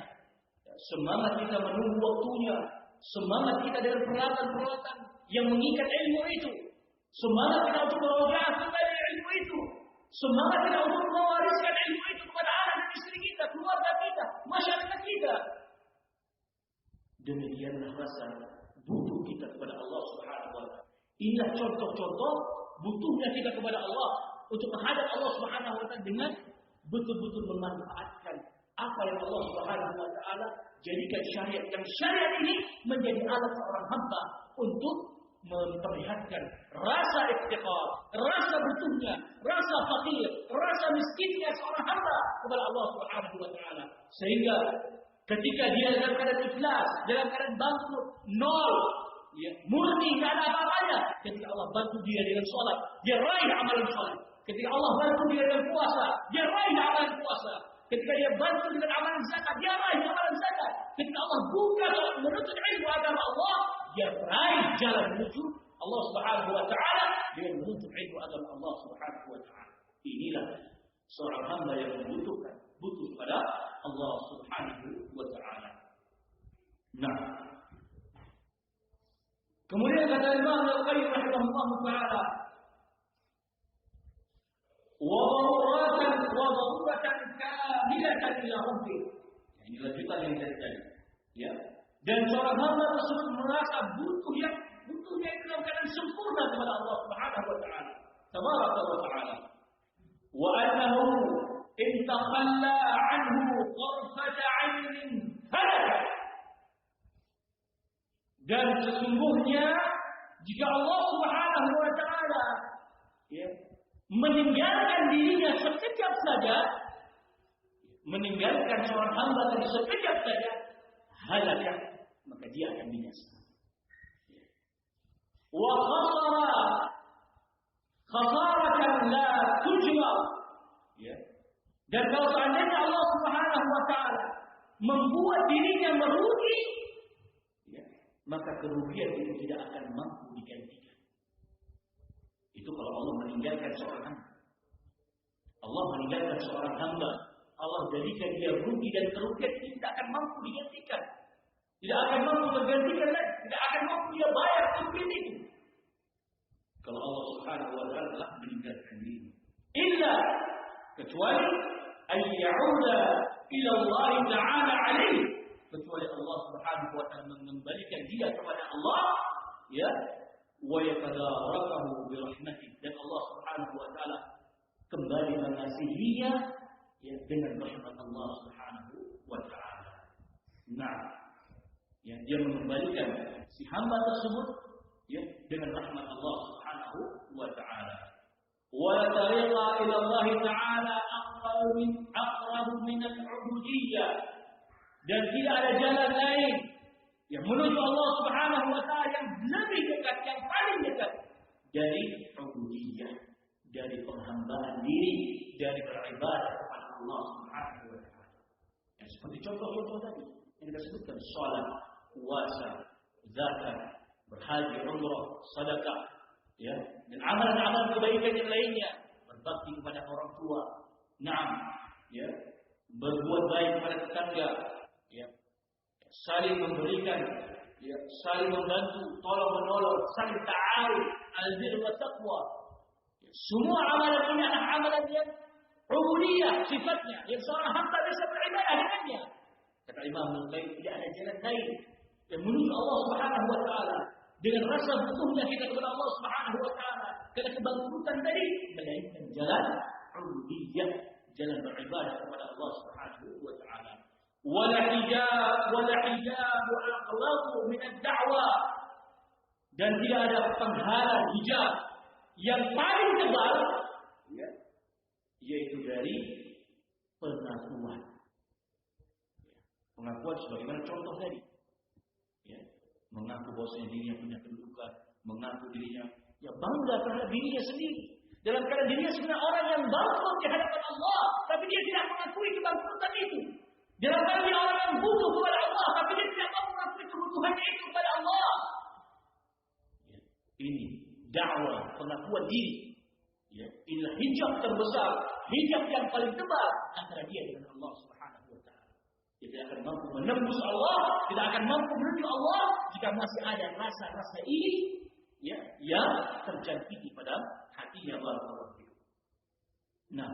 semangat kita menunggu waktunya, semangat kita dengan peralatan-peralatan yang mengikat ilmu itu, semangat kita untuk merojaah kembali ilmu itu, semangat kita untuk mewariskan ilmu itu kepada anak dan istri kita, keluarga kita, masyarakat kita. Demikianlah rasa butuh kita kepada Allah Subhanahu wa taala. Inilah contoh-contoh butuhnya kita kepada Allah untuk menghadap Allah Subhanahu wa taala dengan betul-betul memanfaatkan apa yang Allah Subhanahu wa taala jadikan syariat. Dan syariat ini menjadi alat seorang hamba untuk memperlihatkan rasa iftiqar, rasa butuhnya, rasa fakir, rasa miskinnya seorang hamba kepada Allah Subhanahu wa taala. Sehingga ketika dia dalam keadaan ikhlas, dalam keadaan bangkrut, nol, ya, murni, tidak ada apa-apanya, ketika Allah bantu dia dengan sholat, dia raih amalan sholat. Ketika Allah bantu dia dengan puasa, dia raih amalan puasa. Ketika dia bantu dengan amalan zakat, dia raih amalan zakat. Ketika Allah buka menuntut ilmu agama Allah, dia raih jalan menuju Allah Subhanahu wa taala dengan menuntut ilmu agama Allah Subhanahu wa taala. Inilah seorang hamba yang butuh kepada Allah Subhanahu wa taala. Nah, kemudian kata Imam Al-Qayyim rahimahullah taala, wa daruratan kamilatan ila rabbih. Ini lanjutan yang tadi. Ya. Dan seorang hamba tersebut merasa butuhnya itu dalam keadaan sempurna kepada Allah Subhanahu wa taala. Tabaraka wa taala. Wa annahu in taqalla anhu tarfata 'ainin halaka. Dan sesungguhnya jika Allah Subhanahu wa taala meninggalkan dirinya sekejap saja, meninggalkan seorang hamba tadi sekejap saja, halaka, maka dia akan binasa. Wa khasaratan la tujra. Dan kalau seandainya Allah Subhanahu wa taala membuat dirinya merugi, maka kerugian itu tidak akan mampu digantikan. Itu kalau Allah meninggalkan seorang hamba. Allah meninggalkan seorang hamba, Allah jadikan dia rugi dan kerugian itu tidak akan mampu digantikan. Tidak akan mampu tergantikan lagi, tidak akan mampu dia bayar kerugian itu. Kalau Allah Subhanahu wa taala telah meninggalkan diri. Illa, kecuali ayyauda ila Allah Ta'ala alaihi, kecuali Allah Subhanahu wa taala mengembalikan dia kepada Allah, wa yatadarakahu bi rahmatih, dan Allah Subhanahu wa taala kembali mengasihinya dengan rahmat Allah Subhanahu wa taala. Nah, dia mengembalikan si hamba tersebut dengan rahmat Allah Subhanahu wa taala. Wa tariqa ila Allah Ta'ala aqrab min al-'ubudiyyah, dan tidak ada jalan lain yang menuju Allah Subhanahu wa taala yang lebih dekat, yang paling dekat dari ubudiyyah, dari penghambaan diri, dari beribadah kepada Allah Subhanahu wa taala. Yang seperti contoh-contoh tadi yang kita sebutkan, salat, puasa, zakat, berhaji, umrah, sedekah, dan amalan-amalan kebaikan yang lainnya, berbakti kepada orang tua, berbuat baik kepada tetangga, saling memberikan, saling membantu, tolong menolong, saling ta'awun, al-bir wa taqwa. Semua amalan ini adalah amalan yang ubudiyah sifatnya, yang seorang hamba bisa beribadah dengannya. Kata Imam Al-Qayyim, tidak ada jalan lain yang menuju Allah Subhanahu wa taala dengan rasa butuhnya kita kepada Allah Subhanahu wa taala, karena kebangkrutan tadi, melainkan jalan ubudiyah, jalan beribadah kepada Allah Subhanahu wa taala. Wala hijab aqlabu min ad-da'wah, dan tidak ada penghalang hijab yang paling tebal, yaitu dari pengakuan. Pengakuan sebagaimana contoh tadi, mengaku bahwasanya dirinya punya kedudukan, mengaku dirinya bangga terhadap dirinya sendiri, dalam keadaan dirinya sebenarnya orang yang bangkrut di hadapan Allah, tapi dia tidak mengakui kebangkrutan itu. Dalam keadaan dia orang yang butuh kepada Allah, tapi dia tidak mau mengakui kebutuhannya itu kepada Allah. Ini dakwah, pengakuan diri. Inilah hijab terbesar, hijab yang paling tebal antara dia dengan Allah Subhanahu wa taala. Dia tidak akan mampu menembus Allah, tidak akan mampu menuju Allah jika masih ada rasa-rasa ini yang terjangkiti pada hatinya barakallahu fikum. Nah,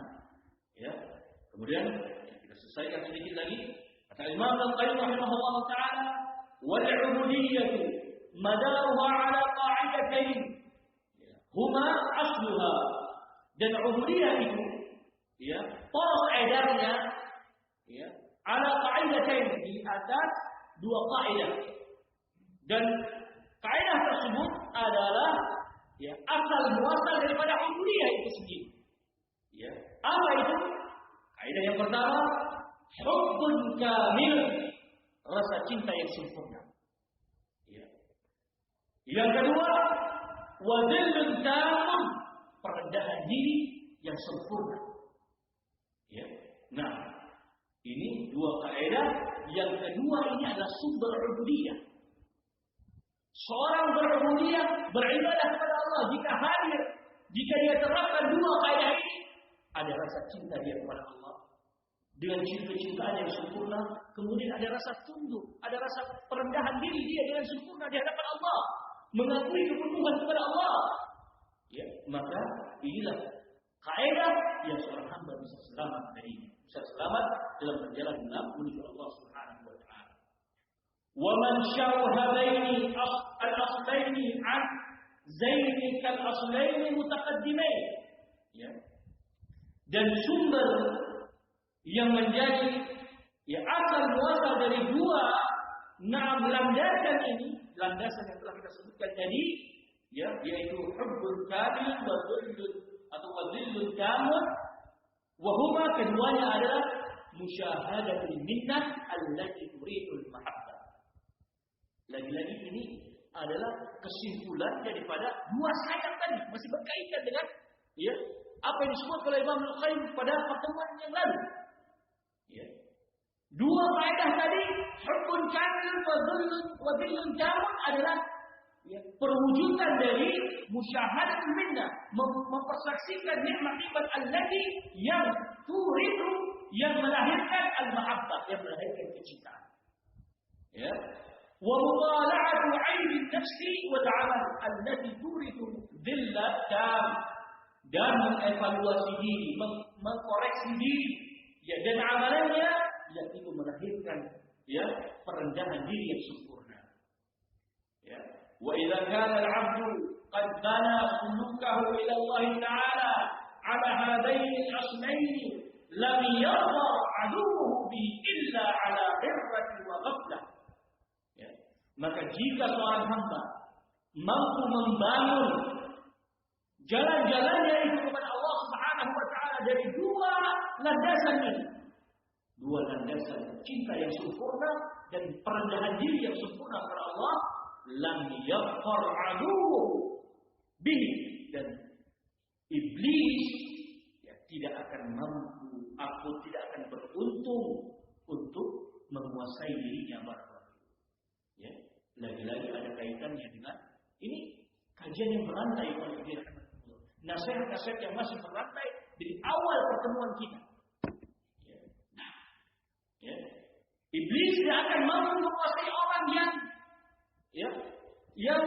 kemudian kita selesaikan sedikit lagi. Kata Imam Al-Qayyim rahimahullah taala, wal 'ubudiyyah madaruha 'ala qa'idatain huma asluha. Dan ubudiyah itu poros edarnya ala qa'idatain, di atas dua kaidah. Dan kaidah tersebut adalah asal muasal daripada ubudiyah itu sendiri. Apa itu? Kaidah yang pertama, hubbun kamil, rasa cinta yang sempurna. Yang kedua, wadillun tamun, perendahan diri yang sempurna. Nah, ini dua kaidah. Yang kedua ini adalah sumber ubudiyah. Seorang berubudiyah, beribadah kepada Allah jika hadir, jika dia terapkan dua kaidah ini, ada rasa cinta dia kepada Allah dengan cinta-cintaan yang sempurna, kemudian ada rasa tunduk, ada rasa perendahan diri dia dengan sempurna di hadapan Allah, mengakui kebutuhan kepada Allah. Maka inilah kaidah yang seorang hamba bisa selamat darinya, bisa selamat dalam perjalanan menuju Allah Subhanahu wa taala. Wa man syawhadaini al-aslaini an zaini kal aslaini mutaqaddimain. Dan sumber yang menjadi Ya, asal muasal dari dua landasan ini, landasan yang telah kita sebutkan tadi, ya, yaitu hubbul kamil wa dhullun atau wadhillun kamil, wa huma, keduanya adalah musyahadatul minnah allati turidul mahabbah. Lagi-lagi ini adalah kesimpulan daripada dua sayap tadi, masih berkaitan dengan ya apa yang disebut oleh Imam Al-Qayyim pada pertemuan yang lalu. Ya. Dua faedah tadi, hubbun kamil wa dhillun kamil adalah ya, perwujudan dari musyahadatul minnah, mempersaksikan nikmat-nikmat allati yang turidu, yang melahirkan al-mahabbah, yang melahirkan kecintaan. Ya. Wa mutala'atu 'aini nafsi wal 'amal allati turidu dhilla tam, dan mengevaluasi diri, mengkoreksi diri, ya, dan amalannya yang itu melahirkan ya perendahan diri yang sempurna. Ya. Wa idza kana al-'abdu qad bana sulukahu ila Allah Ta'ala 'ala hadaini al-aslaini lam yarda 'aduhu bi illa 'ala ghirrati wa ghaflah. Ya. Maka jika seorang hamba mampu membangun jalan-jalannya itu kepada Allah Subhanahu wa Ta'ala dari dua landasan ini, dua landasan cinta yang sempurna dan perendahan diri yang sempurna kepada Allah, lam yaqar aduhu bihi, dan iblis ya, tidak akan mampu atau tidak akan beruntung untuk menguasai dirinya barakallahu. Ya, lagi-lagi ada kaitannya dengan ini kajian yang berantai oleh dia. Nasihat-nasihat yang masih berantai dari awal pertemuan kita. Ya. Ya. Iblis tidak akan mampu menguasai orang yang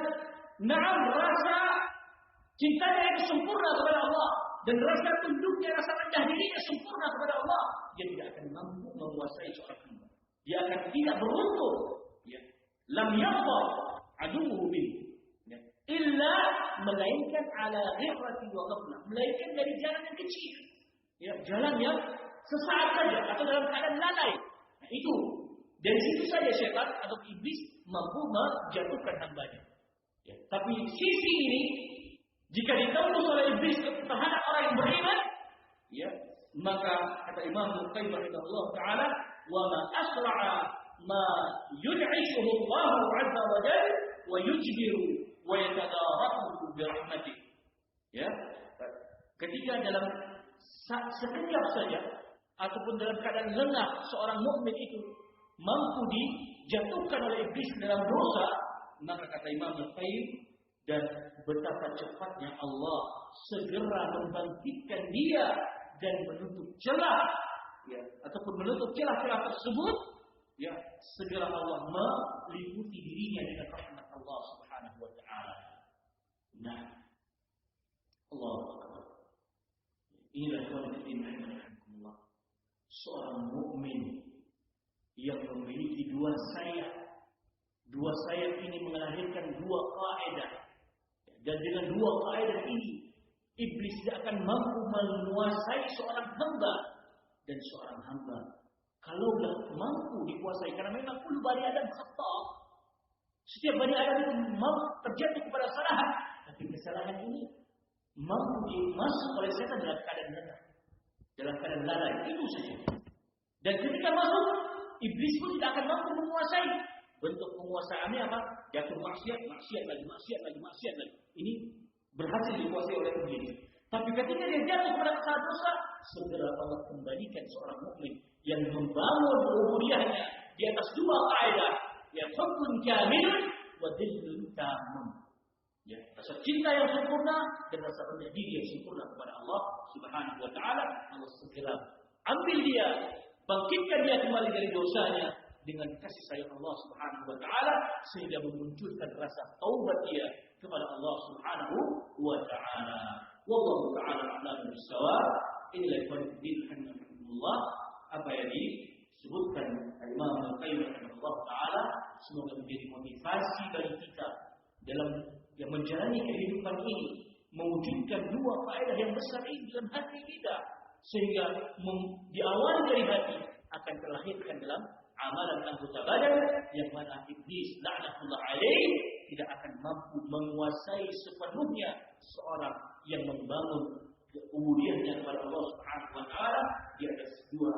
rasa cintanya itu sempurna kepada Allah dan rasa tunduknya, rasa rendah dirinya sempurna kepada Allah. Dia tidak akan mampu menguasai seorang hamba. Dia akan tidak beruntung. Ya. Lam yaqwa aduhu bihi. Illa, melainkan ala ghirrati wa ghaflah, melainkan dari jalan yang kecil, ya, jalan yang sesaat saja atau dalam keadaan lalai. Nah, itu dari situ saja syaitan atau iblis mampu menjatuhkan hambanya. Ya, tapi sisi ini jika ditembus oleh iblis terhadap orang yang beriman, ya, maka kata Imam Al-Qayyim rahimahullah taala, wa ma asra'a ma yun'ishuhu Allah 'azza wa jalla wa yujbiru wa yatadaratuhu bi rahmatih. Ya. Ketika dalam sekejap saja ataupun dalam keadaan lengah seorang mukmin itu mampu dijatuhkan oleh iblis dalam dosa, maka kata Imam Al-Qayyim, dan betapa cepatnya Allah segera membangkitkan dia dan menutup celah, ya, ataupun menutup celah-celah tersebut, ya, segera Allah meliputi dirinya dengan rahmat Allah Subhanahu wa Ta'ala. Nah, Allah Akbar. Inilah Allah, seorang mukmin yang memiliki dua sayap. Dua sayap ini melahirkan dua kaidah. Dan dengan dua kaidah ini, iblis tidak akan mampu menguasai seorang hamba, dan seorang hamba kalau tidak mampu dikuasai, karena memang kullu bani Adam khata'. Setiap bani Adam itu mampu terjadi kepada kesalahan, tapi kesalahan ini mampu dimasuk oleh setan dalam keadaan lalai, dalam keadaan lalai, itu saja. Dan ketika masuk, iblis pun tidak akan mampu menguasai. Bentuk penguasaannya apa? Jatuh maksiat lagi. Ini berhasil dikuasai oleh iblis. Tapi ketika dia jatuh kepada kesalahan dosa, segera Allah kembalikan seorang mukmin yang membangun ubudiyahnya di atas dua kaidah, yang hubbun kamil wa dhillun tamam. Ya, rasa cinta yang sempurna dan rasa rendah diri yang sempurna kepada Allah Subhanahu wa Ta'ala. Allah segera ambil dia, bangkitkan dia kembali dari dosanya dengan kasih sayang Allah Subhanahu wa Ta'ala, sehingga memunculkan rasa taubat dia kepada Allah Subhanahu wa Ta'ala. Wallahu ta'ala a'lam bis-shawab. Inilah qadidin hamdulillah, apa yang disebutkan Imam Al-Qayyim rahimahullah taala, semoga menjadi motivasi bagi kita dalam yang menjalani kehidupan ini, mewujudkan dua faedah yang besar ini dalam hati kita, sehingga diawali dari hati akan terlahirkan dalam dalam amalan anggota badan yang mana iblis laknatullah alaih tidak akan mampu menguasai sepenuhnya seorang yang membangun ubudiyahnya kepada Allah Subhanahu wa taala di atas dua